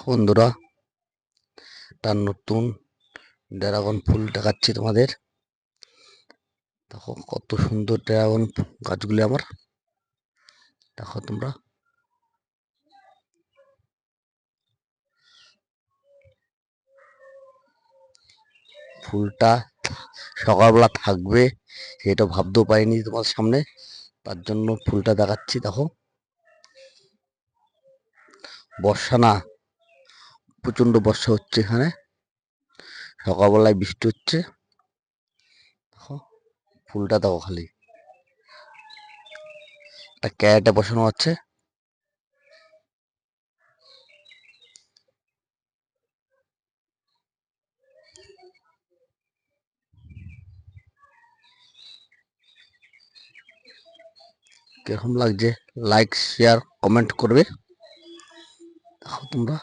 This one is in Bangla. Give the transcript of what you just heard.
বন্ধুরা, তার নতুন ড্রাগন ফুল দেখাচ্ছি তোমাদের। দেখো কত সুন্দর ড্রাগন গাছগুলি আমার। দেখো তোমরা, ফুলটা সকালবেলা থাকবে সেটা ভাবতেও পারিনি তোমার সামনে, তার জন্য ফুলটা দেখাচ্ছি। দেখো, বর্ষা না, প্রচন্ড বর্ষা হচ্ছে এখানে, সকালবেলায় বৃষ্টি হচ্ছে। দেখো ফুলটা, দেখো খালি একটা ক্যারেটে বসানো আছে। কিরকম লাগছে? লাইক, শেয়ার, কমেন্ট করবে। দেখো তোমরা।